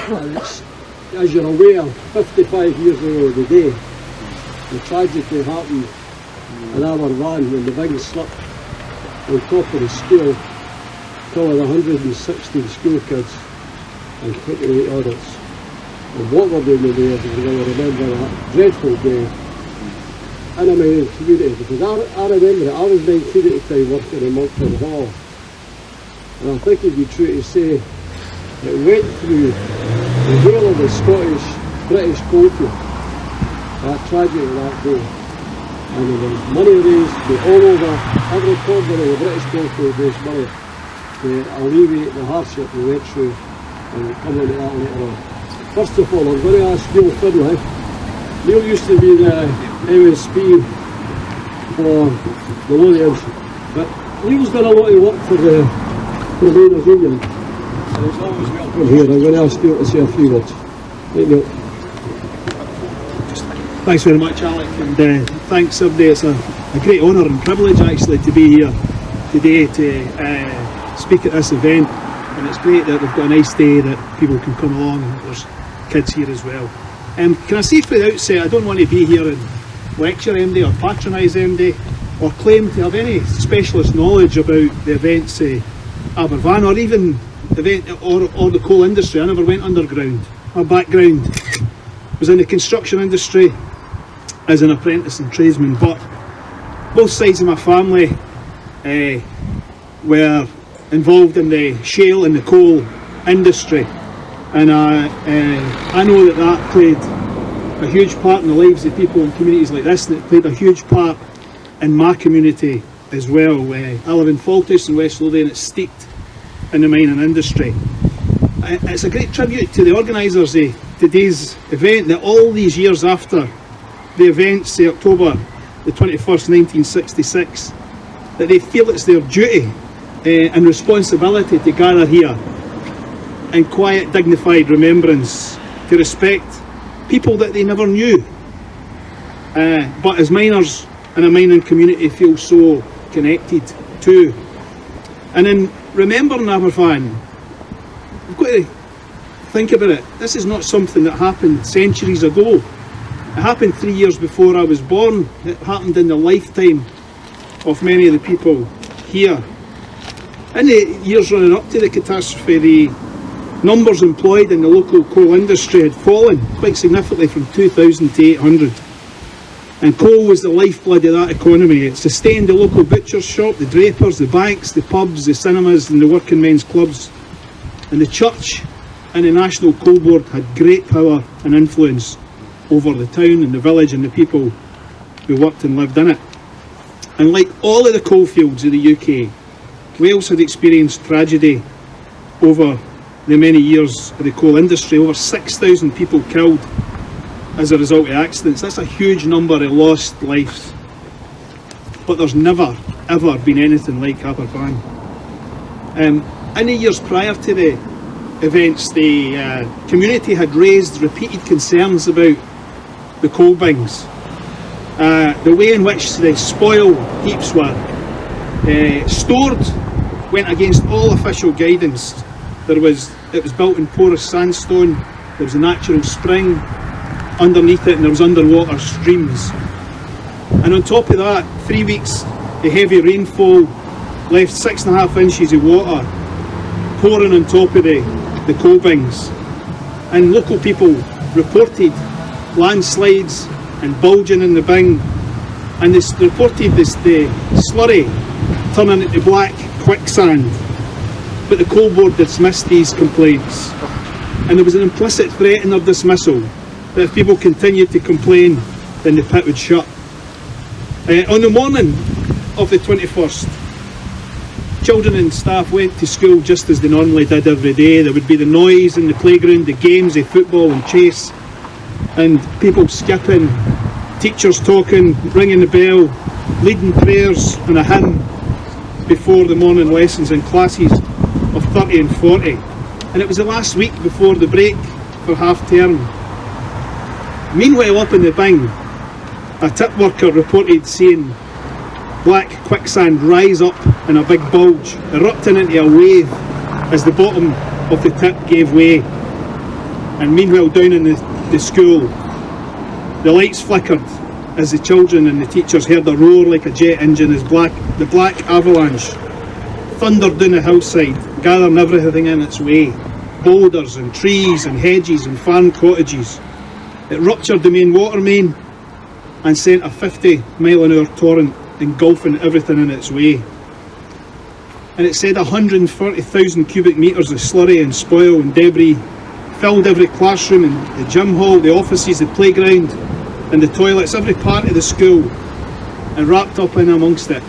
As you're aware, 55 years ago today, the tragedy happened in Aberfan when the big slip on top of the school killed 116 school kids and 28 adults. And what we're doing today is we're going to remember that dreadful day in a mining community, because I remember it. I was 19 at the time working in Danderhall, and I think it'd be true to say it went through the whole of the Scottish, British coalfield, that tragedy that day. And there was money raised all over, every corner of the British coalfield raised money to alleviate the hardship we went through, and we'll come on to that later on. First of all, I'm going to ask Neil Finlay. Neil used to be the MSP for the Lothians, but Neil's done a lot of work for the Miners' Union, and he's always welcome here. I'm going to ask Neil to say a few words. Right, Neil. Thanks very much, Alec, and thanks everybody. It's a great honour and privilege actually to be here today to speak at this event, and it's great that we've got a nice day that people can come along, and there's kids here as well. Can I say from the outset, I don't want to be here and lecture MD or patronise MD or claim to have any specialist knowledge about the events of Aberfan or even or the coal industry. I never went underground. My background was in the construction industry as an apprentice and tradesman, but both sides of my family were involved in the shale and the coal industry, and I know that played a huge part in the lives of people in communities like this, and it played a huge part in my community as well. I live in Faltus in West Lothian, and it's steeped in the mining industry. It's a great tribute to the organisers of today's event that all these years after the events of October the 21st 1966, that they feel it's their duty and responsibility to gather here in quiet, dignified remembrance to respect people that they never knew, but as miners in a mining community feel so connected to. And in remembering Aberfan, we've got to think about it. This is not something that happened centuries ago. It happened 3 years before I was born. It happened in the lifetime of many of the people here. In the years running up to the catastrophe, the numbers employed in the local coal industry had fallen quite significantly from 2,000 to 800. And coal was the lifeblood of that economy. It sustained the local butcher's shop, the drapers, the banks, the pubs, the cinemas and the working men's clubs. And the church and the National Coal Board had great power and influence over the town and the village and the people who worked and lived in it. And like all of the coalfields of the UK, Wales had experienced tragedy over the many years of the coal industry. Over 6,000 people killed as a result of accidents. That's a huge number of lost lives. But there's never ever been anything like Aberfan. In the years prior to the events, the community had raised repeated concerns about the coal bins. The way in which the spoil heaps were stored went against all official guidance. It was built in porous sandstone, there was a natural spring underneath it, and there was underwater streams. And on top of that, 3 weeks of heavy rainfall left 6.5 inches of water pouring on top of the coal bins. And local people reported landslides and bulging in the bin, and they reported the slurry turning into black quicksand. But the coal board dismissed these complaints, and there was an implicit threat in their dismissal that if people continued to complain, then the pit would shut. On the morning of the 21st, children and staff went to school just as they normally did every day. There would be the noise in the playground, the games of football and chase, and people skipping, teachers talking, ringing the bell, leading prayers and a hymn before the morning lessons in classes of 30 and 40. And it was the last week before the break for half term. Meanwhile, up in the bin, a tip worker reported seeing black quicksand rise up in a big bulge, erupting into a wave as the bottom of the tip gave way. And meanwhile, down in the school, the lights flickered as the children and the teachers heard a roar like a jet engine as the black avalanche thundered down the hillside, gathering everything in its way. Boulders and trees and hedges and farm cottages. It ruptured the main water main and sent a 50-mile-an-hour torrent engulfing everything in its way. And it said 140,000 cubic metres of slurry and spoil and debris filled every classroom and the gym hall, the offices, the playground and the toilets, every part of the school, and wrapped up in amongst it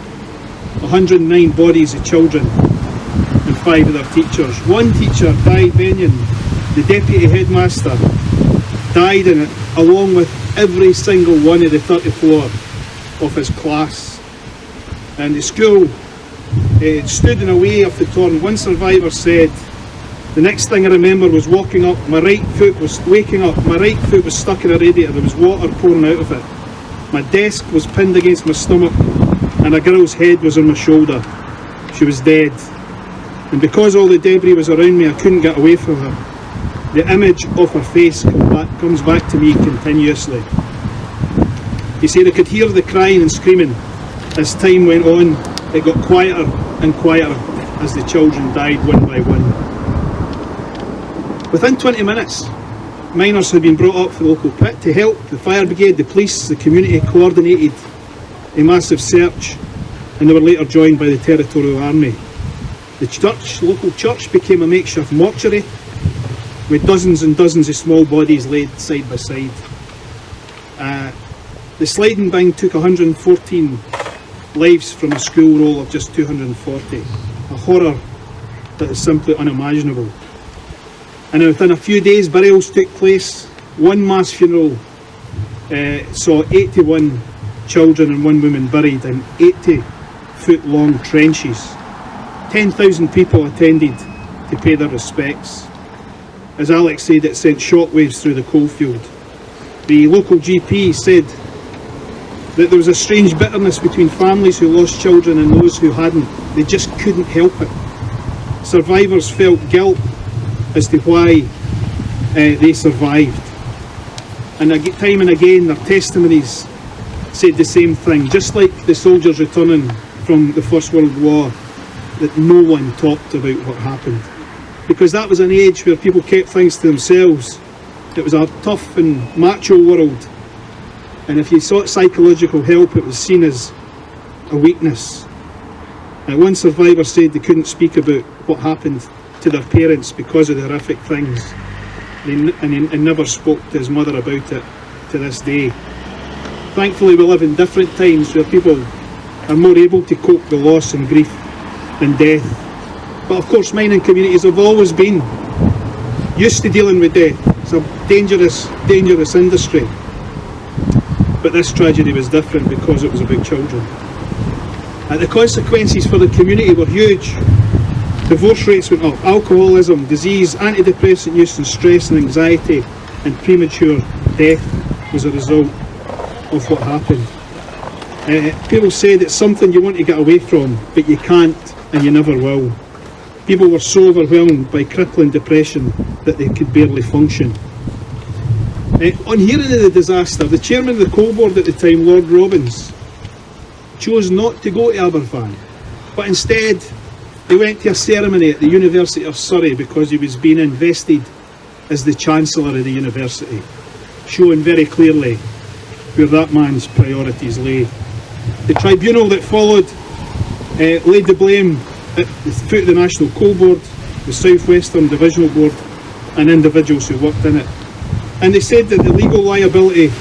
109 bodies of children and 5 of their teachers. One teacher died, Benyon, the deputy headmaster, died in it along with every single one of the 30 floor of his class. And the school stood in a way of the torrent. One survivor said, the next thing I remember was waking up, my right foot was stuck in a radiator, there was water pouring out of it. My desk was pinned against my stomach and a girl's head was on my shoulder. She was dead. And because all the debris was around me, I couldn't get away from her. The image of her face comes back to me continuously. He said I could hear the crying and screaming. As time went on, it got quieter and quieter as the children died one by one. Within 20 minutes, miners had been brought up for the local pit to help. The fire brigade, the police, the community coordinated a massive search, and they were later joined by the Territorial Army. The local church became a makeshift mortuary with dozens and dozens of small bodies laid side by side. The sliding bang took 114 lives from a school roll of just 240. A horror that is simply unimaginable. And within a few days, burials took place. One mass funeral saw 81 children and 1 woman buried in 80-foot-long trenches. 10,000 people attended to pay their respects. As Alex said, it sent shockwaves through the coalfield. The local GP said that there was a strange bitterness between families who lost children and those who hadn't. They just couldn't help it. Survivors felt guilt as to why they survived. And time and again their testimonies said the same thing. Just like the soldiers returning from the First World War, that no one talked about what happened. Because that was an age where people kept things to themselves. It was a tough and macho world. And if you sought psychological help, it was seen as a weakness. One survivor said they couldn't speak about what happened to their parents because of the horrific things. And he never spoke to his mother about it to this day. Thankfully, we live in different times where people are more able to cope with loss and grief than death. But of course, mining communities have always been used to dealing with death. It's a dangerous, dangerous industry. But this tragedy was different because it was about children. And the consequences for the community were huge. Divorce rates went up, alcoholism, disease, antidepressant use and stress and anxiety and premature death was a result of what happened. People said it's something you want to get away from, but you can't and you never will. People were so overwhelmed by crippling depression that they could barely function. On hearing of the disaster, the chairman of the coal board at the time, Lord Robbins, chose not to go to Aberfan, but instead he went to a ceremony at the University of Surrey because he was being invested as the Chancellor of the University, showing very clearly where that man's priorities lay. The tribunal that followed laid the blame at the foot of the National Coal Board, the South Western Divisional Board and individuals who worked in it. And they said that the legal liability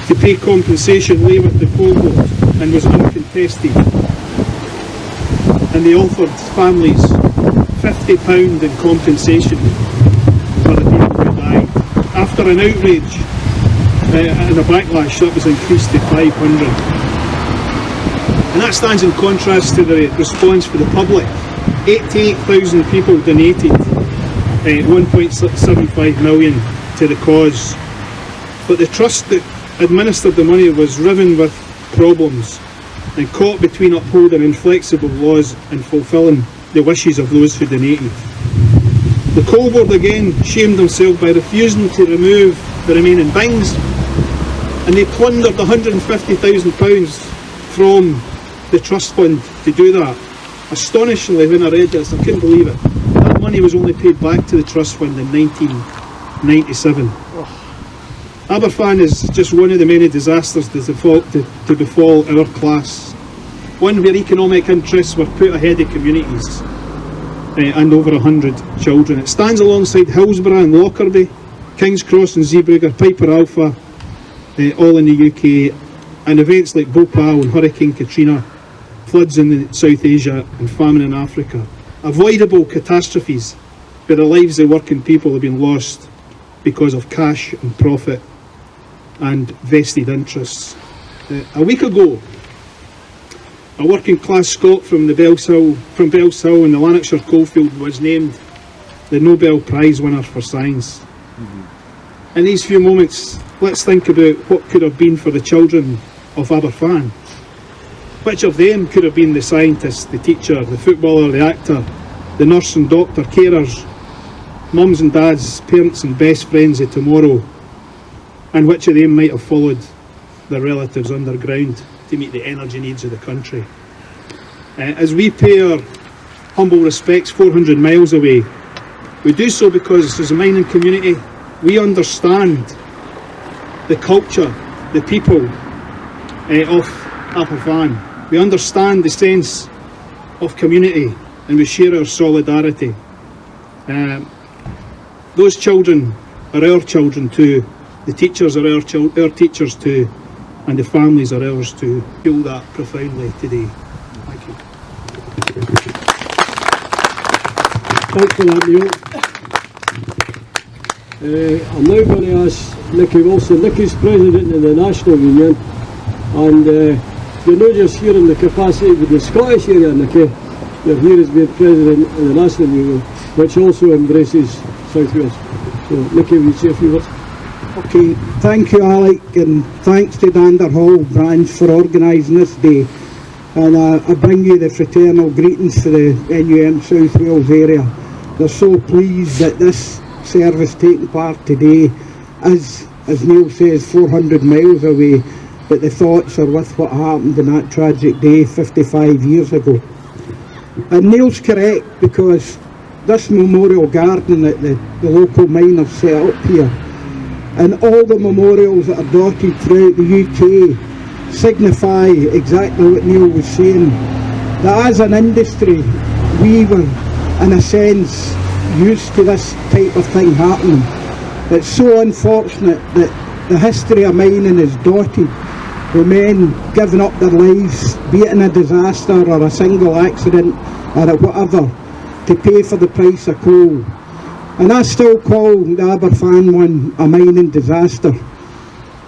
to pay compensation lay with the Coal Board and was uncontested. And they offered families £50 in compensation for the people who died. After an outrage and a backlash, that was increased to 500. And that stands in contrast to the response for the public. 88,000 people donated 1.75 million to the cause. But the trust that administered the money was riven with problems and caught between upholding inflexible laws and fulfilling the wishes of those who donated. The coal board again shamed themselves by refusing to remove the remaining bings, and they plundered £150,000 from the trust fund to do that. Astonishingly, when I read this, I couldn't believe it. That money was only paid back to the trust fund in 1997. Aberfan is just one of the many disasters to befall our class. One where economic interests were put ahead of communities, and over 100 children. It stands alongside Hillsborough and Lockerbie, King's Cross and Zeebrugge, Piper Alpha, all in the UK, and events like Bhopal and Hurricane Katrina, floods in South Asia and famine in Africa. Avoidable catastrophes where the lives of working people have been lost because of cash and profit and vested interests. A week ago, a working class Scot from Bellshill in the Lanarkshire coalfield was named the Nobel Prize winner for science. In these few moments, let's think about what could have been for the children of Aberfan. Which of them could have been the scientist, the teacher, the footballer, the actor, the nurse and doctor, carers, mums and dads, parents and best friends of tomorrow? And which of them might have followed their relatives underground to meet the energy needs of the country? As we pay our humble respects 400 miles away, we do so because as a mining community we understand the culture, the people of Aberfan. We understand the sense of community and we share our solidarity. Those children are our children too, the teachers are our teachers too, and the families are ours too. Feel that profoundly today. Thank you. Thanks for that, Neil. I'm now going to ask Nicky Wilson. Nicky's president of the National Union, and you're not just here in the capacity of the Scottish area, Nicky. You're here as being president of the National Union, which also embraces South Wales. So, Nicky, will you say a few words? Okay, thank you, Alec, and thanks to Danderhall branch for organising this day. And I bring you the fraternal greetings for the NUM South Wales area. They're so pleased that this service taking part today is, as Neil says, 400 miles away, but the thoughts are with what happened on that tragic day 55 years ago. And Neil's correct, because this memorial garden that the local miners set up here, and all the memorials that are dotted throughout the UK signify exactly what Neil was saying, that as an industry we were in a sense used to this type of thing happening. It's so unfortunate that the history of mining is dotted with men giving up their lives, be it in a disaster or a single accident or whatever, to pay for the price of coal. And I still call the Aberfan one a mining disaster,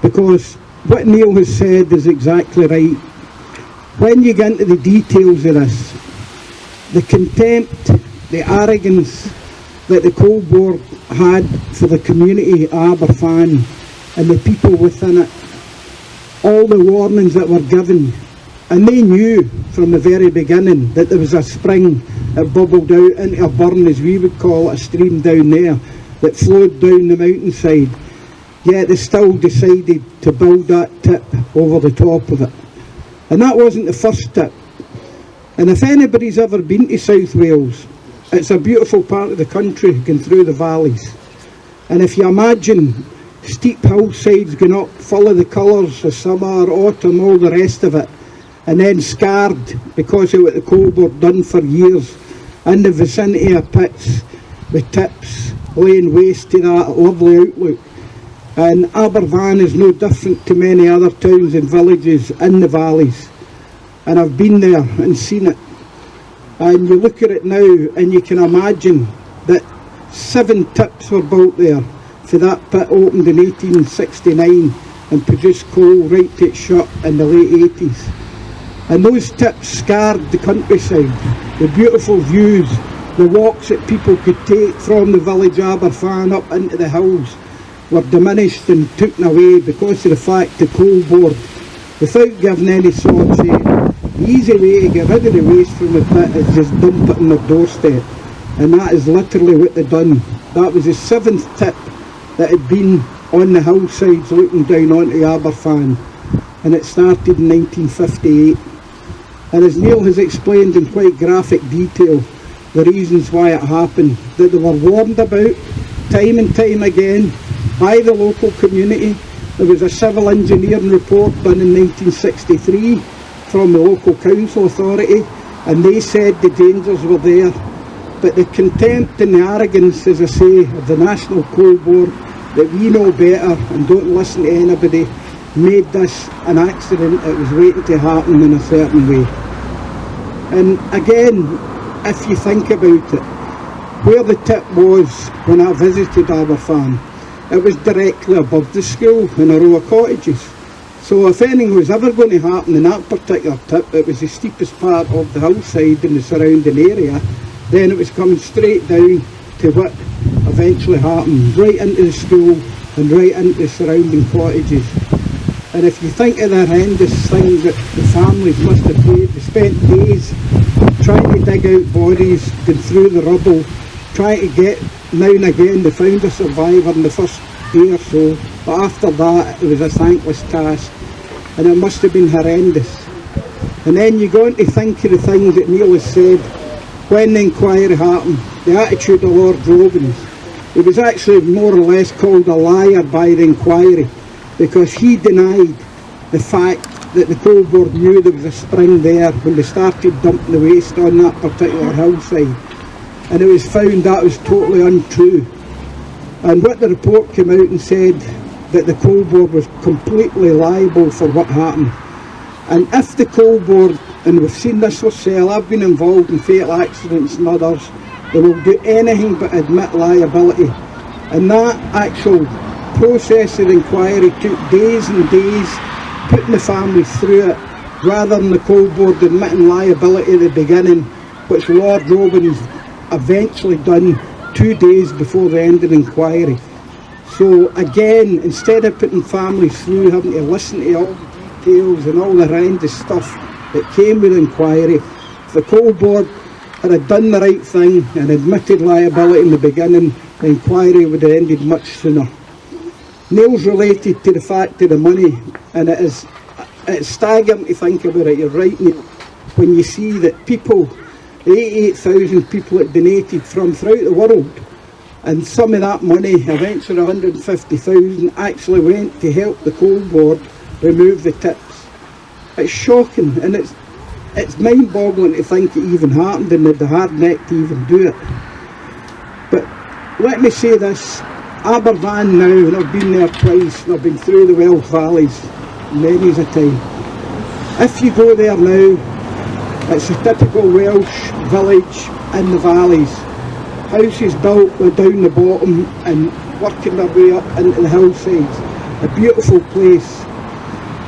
because what Neil has said is exactly right. When you get into the details of this, the contempt, the arrogance that the coal board had for the community of Aberfan and the people within it, all the warnings that were given, and they knew from the very beginning that there was a spring that bubbled out into a burn, as we would call it, a stream down there that flowed down the mountainside, yet they still decided to build that tip over the top of it. And that wasn't the first tip. And if anybody's ever been to South Wales, it's a beautiful part of the country going through the valleys. And if you imagine steep hillsides going up full of the colours of summer, autumn, all the rest of it, and then scarred because of what the coal board done for years in the vicinity of pits with tips laying waste to that lovely outlook. And Aberfan is no different to many other towns and villages in the valleys, and I've been there and seen it. And you look at it now and you can imagine that 7 tips were built there, for that pit opened in 1869 and produced coal right to its shut in the late 80s. And those tips scarred the countryside. The beautiful views, the walks that people could take from the village Aberfan up into the hills were diminished and taken away because of the fact the coal board, without giving any thought, said the easy way to get rid of the waste from the pit is just dump it on the doorstep. and that is literally what they've done. That was the 7th tip that had been on the hillsides looking down onto Aberfan, and it started in 1958. And as Neil has explained in quite graphic detail the reasons why it happened, that they were warned about time and time again by the local community. There was a civil engineering report done in 1963 from the local council authority, and they said the dangers were there. But the contempt and the arrogance, as I say, of the National Coal Board, that we know better and don't listen to anybody, made this an accident that was waiting to happen in a certain way. And again, if you think about it, where the tip was when I visited Aberfan, it was directly above the school in a row of cottages. So if anything was ever going to happen in that particular tip, it was the steepest part of the hillside in the surrounding area, then it was coming straight down to what eventually happened, right into the school and right into the surrounding cottages. And if you think of the horrendous things that the families must have paid, they spent days trying to dig out bodies, going through the rubble, trying to get, now and again they found a survivor in the first day or so, but after that it was a thankless task, and it must have been horrendous. And then you go on to think of the things that Neil has said when the inquiry happened, the attitude of Lord Robins. He was actually more or less called a liar by the inquiry, because he denied the fact that the coal board knew there was a spring there when they started dumping the waste on that particular hillside, and it was found that was totally untrue. And what the report came out and said, that the coal board was completely liable for what happened. And if the coal board, and we've seen this ourselves, I've been involved in fatal accidents and others, they will do anything but admit liability. And that actual process of inquiry took days and days, putting the families through it, rather than the coal board admitting liability at the beginning, which Lord Robins eventually done 2 days before the end of the inquiry. So again, instead of putting families through having to listen to all the details and all the horrendous stuff that came with the inquiry, if the coal board had done the right thing and admitted liability in the beginning, the inquiry would have ended much sooner. Neil's related to the fact of the money, and it's staggering to think about it. You're right, Neil, when you see that people, the 88,000 people that donated from throughout the world, and some of that money, eventually 150,000, actually went to help the coal board remove the tips. It's shocking, and it's mind-boggling to think it even happened and had the hard neck to even do it. But let me say this, Aberfan now, and I've been there twice, and I've been through the Welsh valleys many a time. If you go there now, it's a typical Welsh village in the valleys. Houses built down the bottom and working their way up into the hillsides. A beautiful place.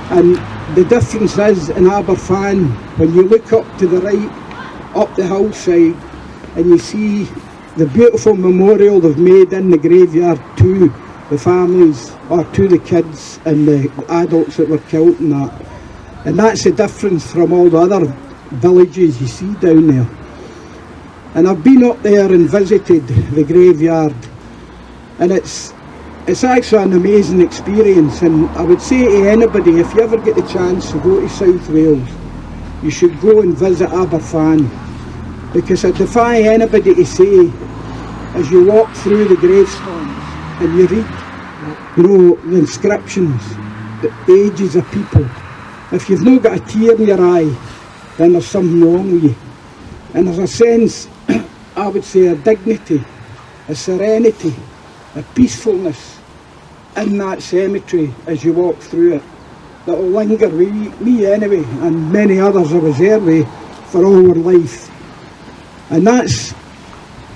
And the difference is in Aberfan, when you look up to the right, up the hillside, and you see the beautiful memorial they've made in the graveyard to the families, or to the kids and the adults that were killed in that. And that's the difference from all the other villages you see down there. And I've been up there and visited the graveyard, and it's actually an amazing experience. And I would say to anybody, if you ever get the chance to go to South Wales, you should go and visit Aberfan, because I defy anybody to say, as you walk through the gravestones and you read, the inscriptions, the ages of people, if you've not got a tear in your eye, then there's something wrong with you. And there's a sense, I would say, a dignity, a serenity, a peacefulness in that cemetery as you walk through it that will linger with me anyway, and many others I was there with for all our life. And that's,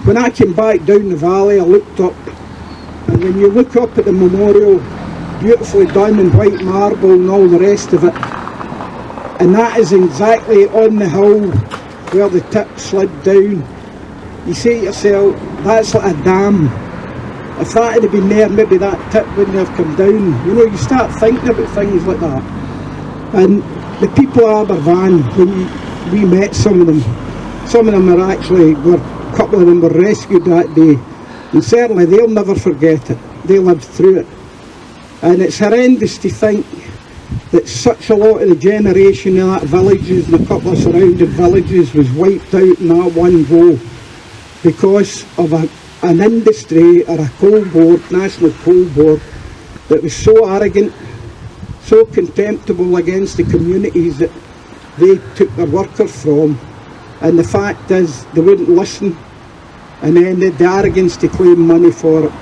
when I came back down the valley, I looked up, and when you look up at the memorial, beautifully done in white marble and all the rest of it, and that is exactly on the hill where the tip slid down, you say to yourself, that's like a dam. If that had been there, maybe that tip wouldn't have come down. You start thinking about things like that. And the people of Aberfan, when we met some of them are actually were couple of them were rescued that day, and certainly they'll never forget it. They lived through it. And it's horrendous to think that such a lot of the generation of that villages and a couple of surrounding villages was wiped out in that one go because of an industry or a coal board, national coal board, that was so arrogant, so contemptible against the communities that they took their workers from. And the fact is, they wouldn't listen, and then they had the arrogance to claim money for it.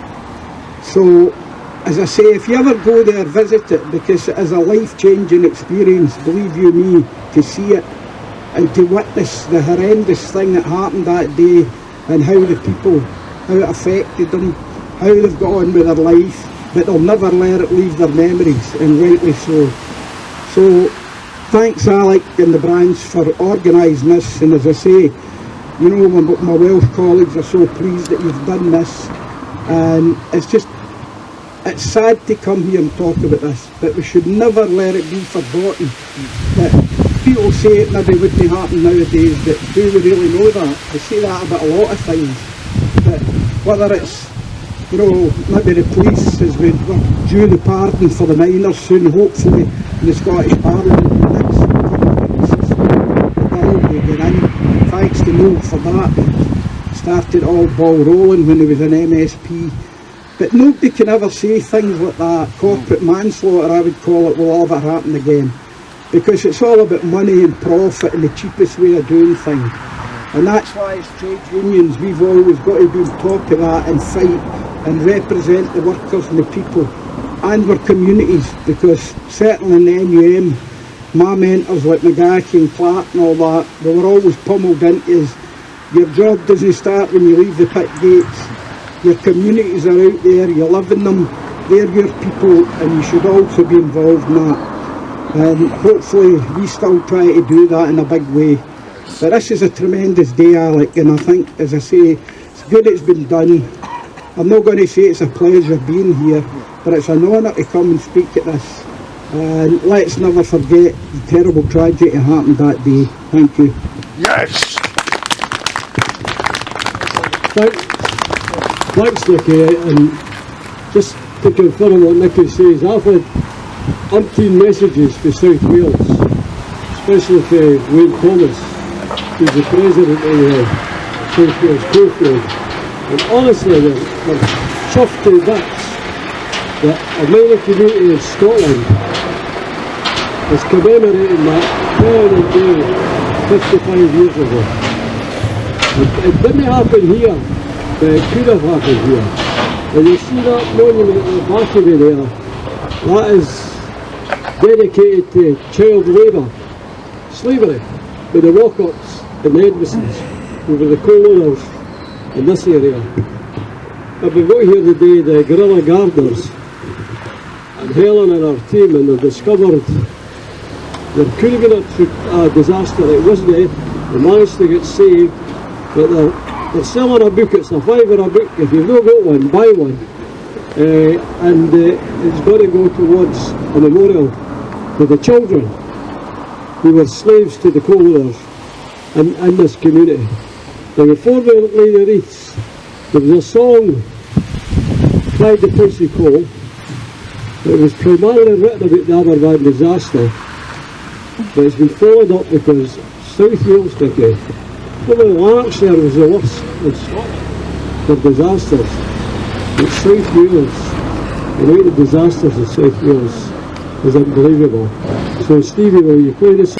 So, as I say, if you ever go there, visit it, because it is a life-changing experience, believe you me, to see it and to witness the horrendous thing that happened that day, and how the people, how it affected them, how they've got on with their life, but they'll never let it leave their memories, and rightly so. So, thanks Alec and the branch for organising this, and as I say, you know, my Welsh colleagues are so pleased that you've done this, and it's sad to come here and talk about this, but we should never let it be forgotten. That people say it maybe wouldn't happen nowadays, but do we really know that? They say that about a lot of things, but whether it's, you know, maybe the police, as we're due the pardon for the miners soon, hopefully, in the Scottish Parliament, the next couple of weeks, the bill will get in. Thanks to Noel for that. Started all ball rolling when he was an MSP. But nobody can ever say things like that. Corporate manslaughter, I would call it, will ever happen again. Because it's all about money and profit and the cheapest way of doing things. And that's why as trade unions we've always got to be on top of that and fight and represent the workers and the people and our communities. Because certainly in the NUM, my mentors like McGahey and Clark and all that, they were always pummeled into us. Your job doesn't start when you leave the pit gates. Your communities are out there, you live in them, they're your people, and you should also be involved in that. And hopefully we still try to do that in a big way. But this is a tremendous day, Alec, and I think, as I say, it's good it's been done. I'm not going to say it's a pleasure being here, but it's an honour to come and speak at this. And let's never forget the terrible tragedy that happened that day. Thank you. Yes! Thanks Nicky, and just to confirm what Nicky says, I've had umpteen messages for South Wales, especially for Wayne Thomas, who's the president of the South Wales Coalfield, and honestly they're chuffed to bits that a mining community in Scotland is commemorating that terrible day 55 years ago. It didn't happen here. It could have happened here. And you see that monument at the back of me there, that is dedicated to child labour, slavery, with the Rockocks and the Edmondsons, who were the coal-owners in this area. But we've got here today the guerrilla gardeners, and Helen and her team, and they've discovered there could have been a disaster. It wasn't it. They managed to get saved, but they're selling a book. It's a £5 a book. If you've not got one, buy one. And it's got to go towards a memorial for the children who were slaves to the coal owners in this community. Now before we lay the wreaths, there was a song, Pride the Pussy Coal. It was primarily written about the Aberfan disaster, but it's been followed up because South Wales, Nicky, probably Lanarkshire was the worst in Scotland for disasters. But South Wales, the rate of disasters in South Wales is unbelievable. So Stevie, will you play this?